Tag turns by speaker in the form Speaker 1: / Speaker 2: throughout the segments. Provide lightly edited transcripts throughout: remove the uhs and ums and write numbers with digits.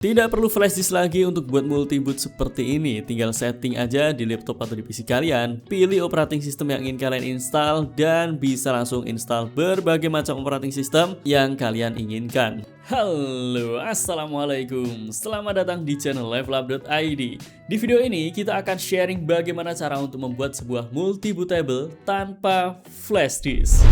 Speaker 1: Tidak perlu flash disk lagi untuk buat multi-boot seperti ini, tinggal setting aja di laptop atau di PC kalian, pilih operating system yang ingin kalian install, dan bisa langsung install berbagai macam operating system yang kalian inginkan. Halo, assalamualaikum, selamat datang di channel levelab.id. Di video ini kita akan sharing bagaimana cara untuk membuat sebuah multi-bootable tanpa flash disk.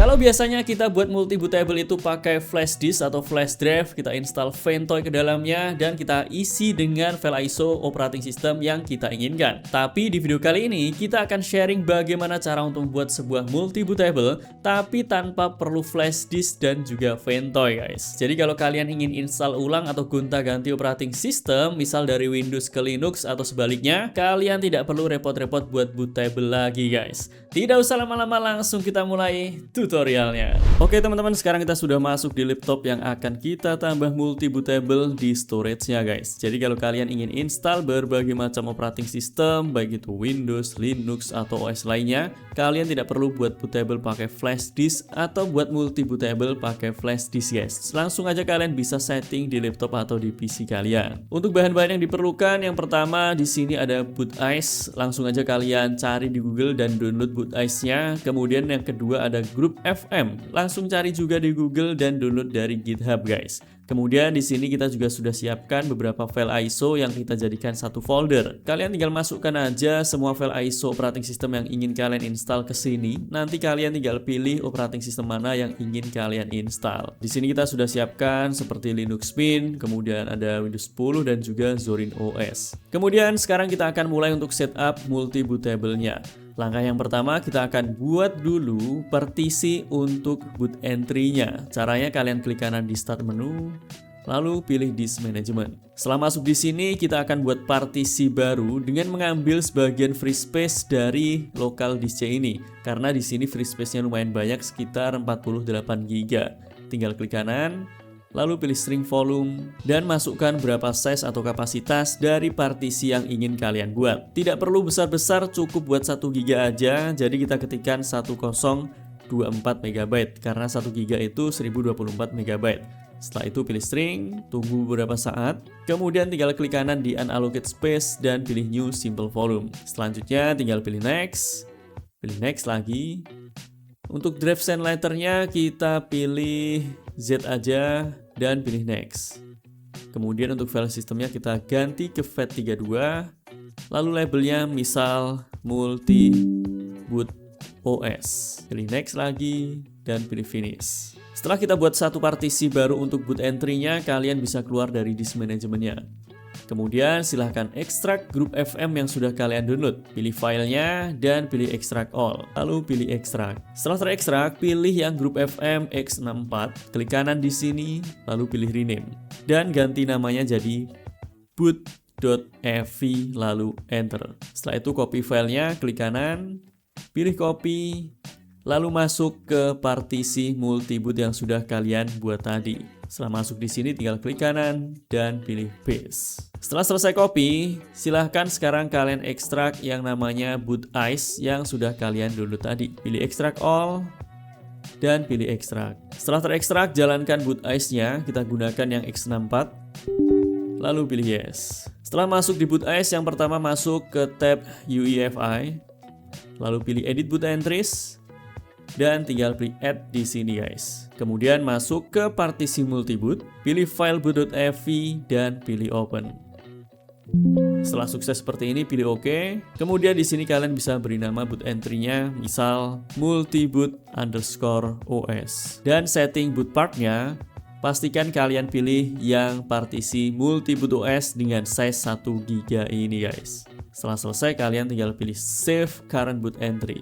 Speaker 1: Kalau biasanya kita buat multi-bootable itu pakai flash disk atau flash drive, kita install Ventoy ke dalamnya dan kita isi dengan file ISO operating system yang kita inginkan. Tapi di video kali ini kita akan sharing bagaimana cara untuk membuat sebuah multi-bootable tapi tanpa perlu flash disk dan juga Ventoy, guys. Jadi kalau kalian ingin install ulang atau gonta-ganti operating system, misal dari Windows ke Linux atau sebaliknya, kalian tidak perlu repot-repot buat bootable lagi, guys. Tidak usah lama-lama, langsung kita mulai tutorialnya. Oke teman-teman, sekarang kita sudah masuk di laptop yang akan kita tambah multi-bootable di storage-nya, guys. Jadi kalau kalian ingin install berbagai macam operating system, baik itu Windows, Linux, atau OS lainnya, kalian tidak perlu buat bootable pakai flash disk atau buat multi-bootable pakai flash disk, guys. Langsung aja kalian bisa setting di laptop atau di PC kalian. Untuk bahan-bahan yang diperlukan, yang pertama di sini ada boot ice. Langsung aja kalian cari di Google dan download boot ice-nya. Kemudian yang kedua ada Group FM. Langsung cari juga di Google dan download dari GitHub, guys. Kemudian di sini kita juga sudah siapkan beberapa file ISO yang kita jadikan satu folder. Kalian tinggal masukkan aja semua file ISO operating system yang ingin kalian install ke sini. Nanti kalian tinggal pilih operating system mana yang ingin kalian install. Di sini kita sudah siapkan seperti Linux Mint, kemudian ada Windows 10 dan juga Zorin OS. Kemudian sekarang kita akan mulai untuk setup multi-bootable-nya. Langkah yang pertama, kita akan buat dulu partisi untuk boot entry-nya. Caranya kalian klik kanan di start menu, lalu pilih disk management. Setelah masuk di sini, kita akan buat partisi baru dengan mengambil sebagian free space dari local disk C ini. Karena di sini free space-nya lumayan banyak, sekitar 48 GB. Tinggal klik kanan, lalu pilih string volume dan masukkan berapa size atau kapasitas dari partisi yang ingin kalian buat. Tidak perlu besar-besar, cukup buat 1 GB aja. Jadi kita ketikkan 1024 MB karena 1 GB itu 1024 MB. Setelah itu pilih string, tunggu beberapa saat, kemudian tinggal klik kanan di unallocate space dan pilih new simple volume. Selanjutnya tinggal pilih next lagi. Untuk drive send letter-nya kita pilih Z aja dan pilih next. Kemudian untuk file sistemnya kita ganti ke FAT32. Lalu labelnya misal multi boot OS. Pilih next lagi dan pilih finish. Setelah kita buat satu partisi baru untuk boot entry-nya, kalian bisa keluar dari disk manajemennya. Kemudian silahkan ekstrak grup FM yang sudah kalian download. Pilih filenya dan pilih extract all. Lalu pilih extract. Setelah terekstrak, pilih yang grup FM X64. Klik kanan di sini, lalu pilih rename. Dan ganti namanya jadi boot.ev, lalu enter. Setelah itu copy filenya, klik kanan, pilih copy, lalu masuk ke partisi multi-boot yang sudah kalian buat tadi. Setelah masuk di sini tinggal klik kanan dan pilih paste. Setelah selesai copy, silahkan sekarang kalian ekstrak yang namanya boot ice yang sudah kalian download tadi. Pilih extract all dan pilih extract. Setelah terekstrak, jalankan boot ice-nya. Kita gunakan yang X64. Lalu pilih yes. Setelah masuk di boot ice, yang pertama masuk ke tab UEFI. Lalu pilih edit boot entries. Dan tinggal pilih add di sini, guys. Kemudian masuk ke partisi multiboot, pilih file boot.ev dan pilih open. Setelah sukses seperti ini, pilih OK. Kemudian di sini kalian bisa beri nama boot entry-nya, misal multiboot_os. Dan setting boot part-nya, pastikan kalian pilih yang partisi multiboot OS dengan size 1 GB ini, guys. Setelah selesai, kalian tinggal pilih save current boot entry.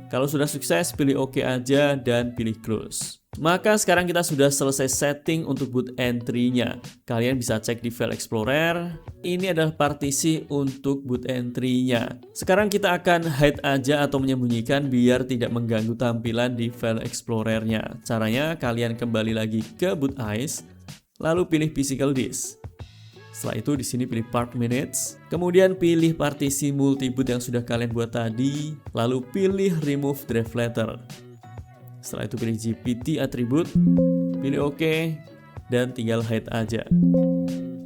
Speaker 1: Kalau sudah sukses, pilih OK aja dan pilih close. Maka sekarang kita sudah selesai setting untuk boot entry-nya. Kalian bisa cek di file explorer. Ini adalah partisi untuk boot entry-nya. Sekarang kita akan hide aja atau menyembunyikan biar tidak mengganggu tampilan di file explorer-nya. Caranya kalian kembali lagi ke boot ice, lalu pilih physical disk. Setelah itu di sini pilih part minutes, kemudian pilih partisi multiboot yang sudah kalian buat tadi, lalu pilih remove drive letter. Setelah itu pilih GPT atribut, pilih OK, dan tinggal hide aja.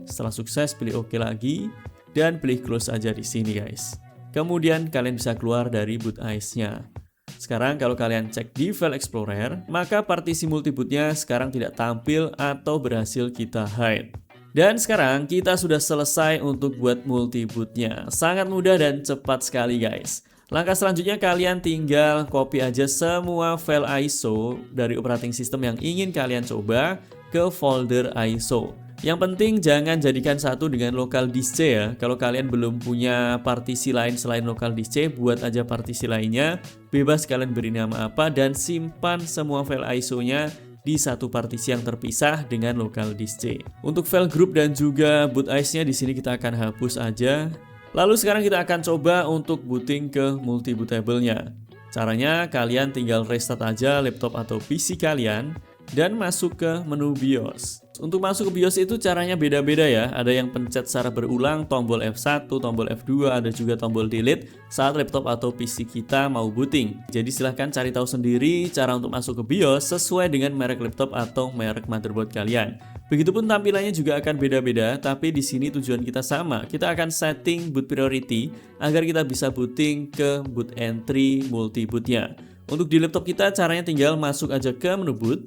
Speaker 1: Setelah sukses, pilih OK lagi, dan pilih close aja di sini guys. Kemudian kalian bisa keluar dari boot ICE-nya. Sekarang kalau kalian cek di File Explorer, maka partisi multibootnya sekarang tidak tampil atau berhasil kita hide. Dan sekarang kita sudah selesai untuk buat multibootnya. Sangat mudah dan cepat sekali guys. Langkah selanjutnya kalian tinggal copy aja semua file ISO dari operating system yang ingin kalian coba ke folder ISO. Yang penting jangan jadikan satu dengan local disk C ya. Kalau kalian belum punya partisi lain selain local disk C, buat aja partisi lainnya. Bebas kalian beri nama apa dan simpan semua file ISO-nya di satu partisi yang terpisah dengan local disk C. Untuk file group dan juga boot ICE-nya di sini kita akan hapus aja. Lalu sekarang kita akan coba untuk booting ke multi-bootable-nya. Caranya kalian tinggal restart aja laptop atau PC kalian dan masuk ke menu BIOS. Untuk masuk ke BIOS itu caranya beda-beda ya. Ada yang pencet secara berulang, tombol F1, tombol F2, ada juga tombol delete saat laptop atau PC kita mau booting. Jadi silahkan cari tahu sendiri cara untuk masuk ke BIOS sesuai dengan merek laptop atau merek motherboard kalian. Begitupun tampilannya juga akan beda-beda, tapi di sini tujuan kita sama. Kita akan setting boot priority agar kita bisa booting ke boot entry multi-bootnya. Untuk di laptop kita caranya tinggal masuk aja ke menu boot.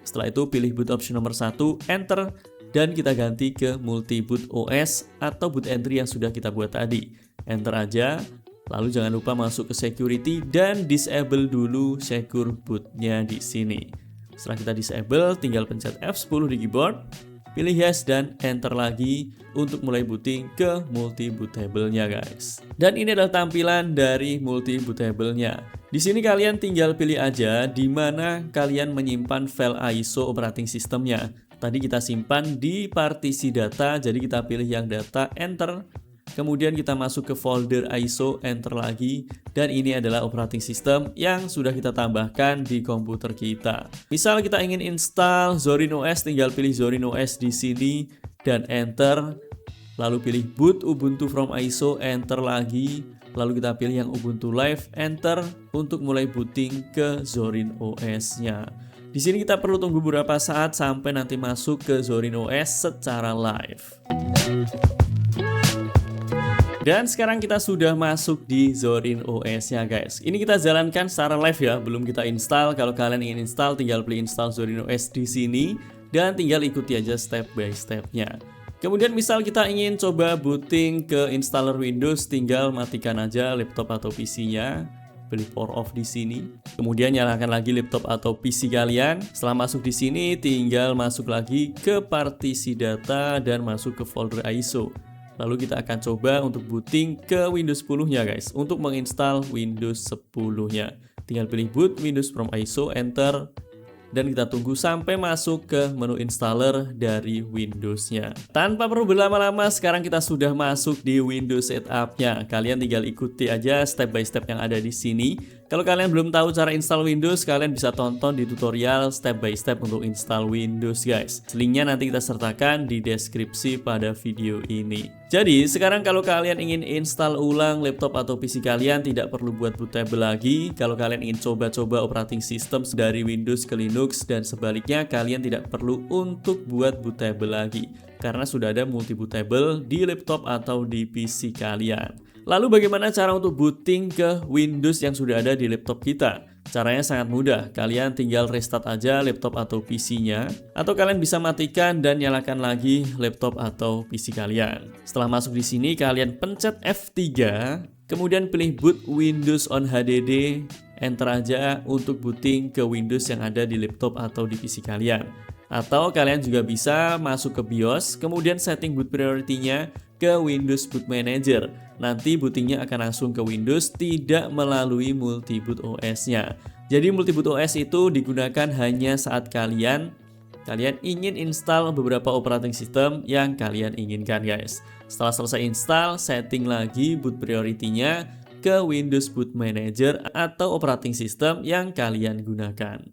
Speaker 1: Setelah itu pilih boot option nomor 1, enter, dan kita ganti ke multi boot OS atau boot entry yang sudah kita buat tadi. Enter aja, lalu jangan lupa masuk ke security dan disable dulu secure bootnya di sini. Setelah kita disable, tinggal pencet F10 di keyboard, pilih yes dan enter lagi untuk mulai booting ke multi bootable-nya guys. Dan ini adalah tampilan dari multi bootable-nya. Di sini kalian tinggal pilih aja di mana kalian menyimpan file ISO operating systemnya. Tadi kita simpan di partisi data, jadi kita pilih yang data, enter. Kemudian kita masuk ke folder ISO, enter lagi. Dan ini adalah operating system yang sudah kita tambahkan di komputer kita. Misal kita ingin install Zorin OS, tinggal pilih Zorin OS di sini dan enter. Lalu pilih boot Ubuntu from ISO, enter lagi. Lalu kita pilih yang Ubuntu Live, enter untuk mulai booting ke Zorin OS-nya. Di sini kita perlu tunggu beberapa saat sampai nanti masuk ke Zorin OS secara live. Dan sekarang kita sudah masuk di Zorin OS-nya guys. Ini kita jalankan secara live ya, belum kita install. Kalau kalian ingin install, tinggal pilih install Zorin OS di sini dan tinggal ikuti aja step by step-nya. Kemudian misal kita ingin coba booting ke installer Windows, tinggal matikan aja laptop atau PC-nya, pilih power off di sini. Kemudian nyalakan lagi laptop atau PC kalian. Setelah masuk di sini, tinggal masuk lagi ke partisi data dan masuk ke folder ISO. Lalu kita akan coba untuk booting ke Windows 10-nya guys, untuk menginstal Windows 10-nya. Tinggal pilih boot Windows from ISO, enter. Dan kita tunggu sampai masuk ke menu installer dari Windows-nya. Tanpa perlu berlama-lama, sekarang kita sudah masuk di Windows setup-nya. Kalian tinggal ikuti aja step by step yang ada di sini. Kalau kalian belum tahu cara install Windows, kalian bisa tonton di tutorial step by step untuk install Windows guys. Linknya nanti kita sertakan di deskripsi pada video ini. Jadi sekarang kalau kalian ingin install ulang laptop atau PC kalian, tidak perlu buat bootable lagi. Kalau kalian ingin coba-coba operating system dari Windows ke Linux dan sebaliknya, kalian tidak perlu untuk buat bootable lagi karena sudah ada multi bootable di laptop atau di PC kalian. Lalu bagaimana cara untuk booting ke Windows yang sudah ada di laptop kita? Caranya sangat mudah, kalian tinggal restart aja laptop atau PC-nya, atau kalian bisa matikan dan nyalakan lagi laptop atau PC kalian. Setelah masuk di sini, kalian pencet F3, kemudian pilih boot Windows on HDD, enter aja untuk booting ke Windows yang ada di laptop atau di PC kalian. Atau kalian juga bisa masuk ke BIOS, kemudian setting boot priority-nya ke Windows Boot Manager. Nanti bootingnya akan langsung ke Windows, tidak melalui multi boot OS-nya. Jadi multi boot OS itu digunakan hanya saat kalian ingin install beberapa operating system yang kalian inginkan guys. Setelah selesai install, setting lagi boot priority-nya ke Windows Boot Manager atau operating system yang kalian gunakan.